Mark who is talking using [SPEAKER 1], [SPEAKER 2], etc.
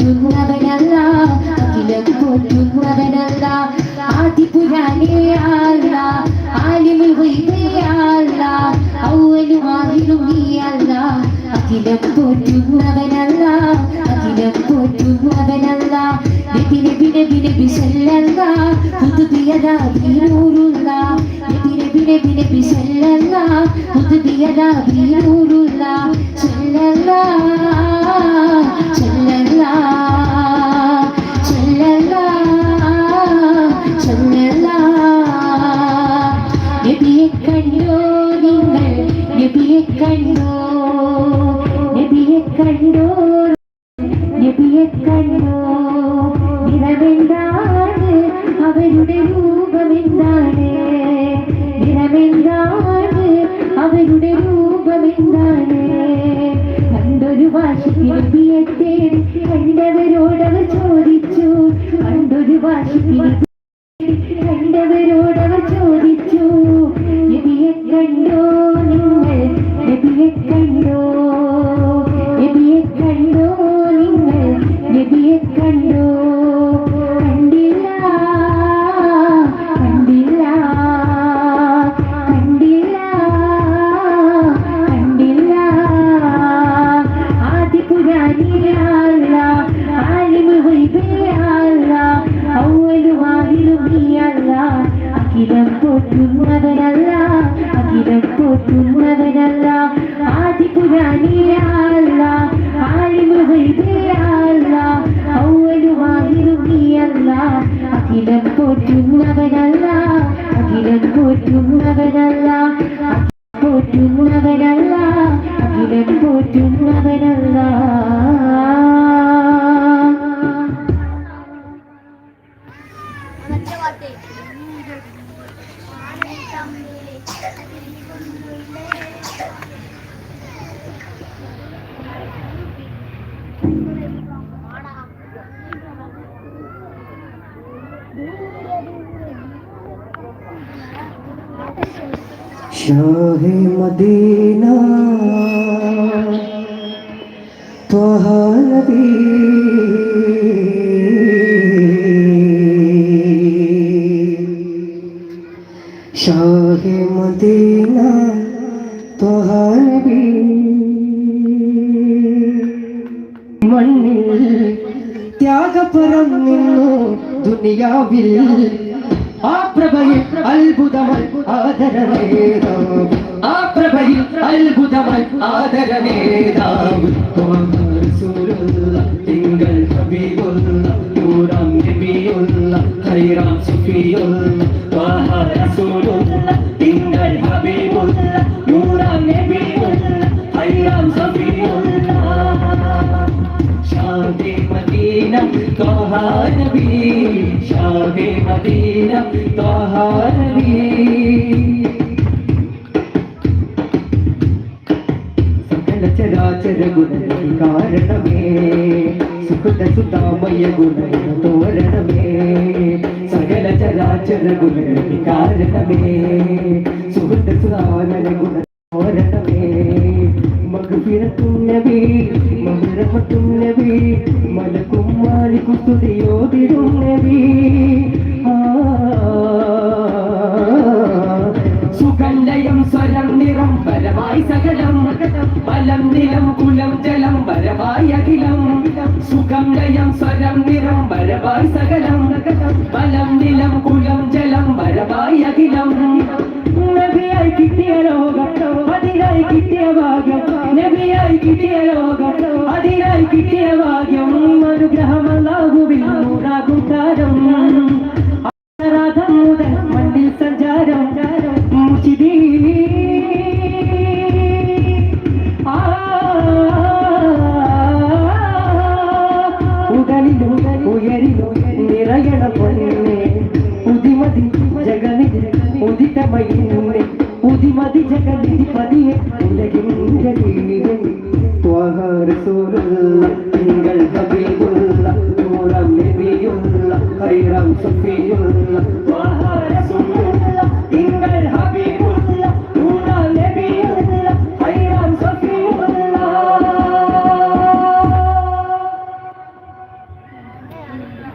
[SPEAKER 1] പോറ്റുന്നവനല്ല അഖിലം പോറ്റുന്നവനല്ല ആദിപുരാനേ അല്ല ആലിമുൽ ഗൈബേ അല്ല അവ്വലും ആഖിറും നീ അല്ല അഖിലം പോറ്റുന്നവനല്ല അഖിലം പോറ്റുന്നവനല്ല നബി നബി നബി നബി സല്ലല്ലാഹ് ഖുദ്ബിയദാ ബിനൂറുല്ല നബി നബി നബി നബി സല്ലല്ലാഹ് ഖുദ്ബിയദാ ബിനൂറുല്ല സല്ലല്ലാഹ് സല്ലല്ലാഹ് സല്ലല്ലാഹ് സല്ലല്ലാഹ് നബിയെ കണ്ടോ നിങ്ങൾ നബിയെ കണ്ടോ നബിയെ കണ്ടോ നബിയെ കണ്ടോ നിറമെന്താണ് അവരുടെ രൂപമെന്താണ് നിറമെന്താണ് അവരുടെ രൂപമെന്താണ് കണ്ടൊരു വാശിക്ക് നബിയെ തേടി കണ്ടവരോടവർ ചോദിച്ചു കണ്ടൊരു വാശിക്ക് കണ്ടവരോടവർ ചോദിച്ചു നബിയെ കണ്ടോ നിങ്ങൾ നബിയെ കണ്ടോ നബിയെ കണ്ടോ നിങ്ങൾ നബിയെ കണ്ടോ കണ്ടില്ല കണ്ടില്ല കണ്ടില്ല കണ്ടില്ല ആദിപുരാനിയല്ല ആലിമുൽ ഗൈബേ അല്ല അവ്വലും ആഖിറും നീ അല്ല അഖിലം പോറ്റുന്നവനല്ല അഖിലം പോറ്റുന്നവനല്ല ആദിപുരാനിയല്ല ആലിമുൽ ഗൈബേ അല്ല അവ്വലും ആഖിറും നീ അല്ല അഖിലം പോറ്റുന്നവനല്ല അഖിലം പോറ്റുന്നവനല്ല പോറ്റുന്നവനല്ല അഖിലം പോറ്റുന്നവനല്ല
[SPEAKER 2] शाहे मदीना त्वहा नबी शाहे मदीना त्वहा नबी മണ്ണിൽ ത്യാഗപരം നിന്നു ദുനിയാവിൽ ആ പ്രഭയിൽ അത്ഭുതമായി ആദരവേദാം ആ പ്രഭയിൽ അത്ഭുതമായി ആദരവേദാം തിങ്കൾ ഹബീബുള്ള നൂറാം നബിയുള്ള ഖൈറാം സുഫിയുള്ള ത്വാഹ റസൂലുള്ള തിങ്കൾ ഹബീബുള്ള നൂറാം നബിയുള്ള ഖൈറാം സുഫിയുള്ള शाहे मदीना त्वहा नबी शाहे मदीना त्वहा नबी सकल चराचर गुण कारणमे सुखद सुतामय गुण तोरणमे सकल चराचर गुण कारणमे सुखद सुतामय गुण तोरणमे മഗ്ഫിറത്തും നബി മഹ്റമത്തും നബി മലക്കും മാലിക്കും സ്തുതിയോതിടും നബി സുഗന്ധയം സ്വരം നിറം പരമായി സകലം ബലം നിലം കുലം ജലം പരമായി അഖിലം സുഗന്ധയം സ്വരം നിറം പരമായി സകലം ബലം നിലം കുലം ജലം പരമായി അഖിലം നബിയായി കിട്ടിയ ലോകം അതിനായി കിട്ടിയ ഭാഗ്യം നബിയായി കിട്ടിയ ലോകം അതിനായി കിട്ടിയ ഭാഗ്യം അനുഗ്രഹം അല്ലാഹുവിൽ നൂറാകും താരം ആരാധം മുതൽ മണ്ണിൽ സഞ്ചാരം മുഷിദി ഉടലിലും ഉയരിലും നിറയണ പൊന്നു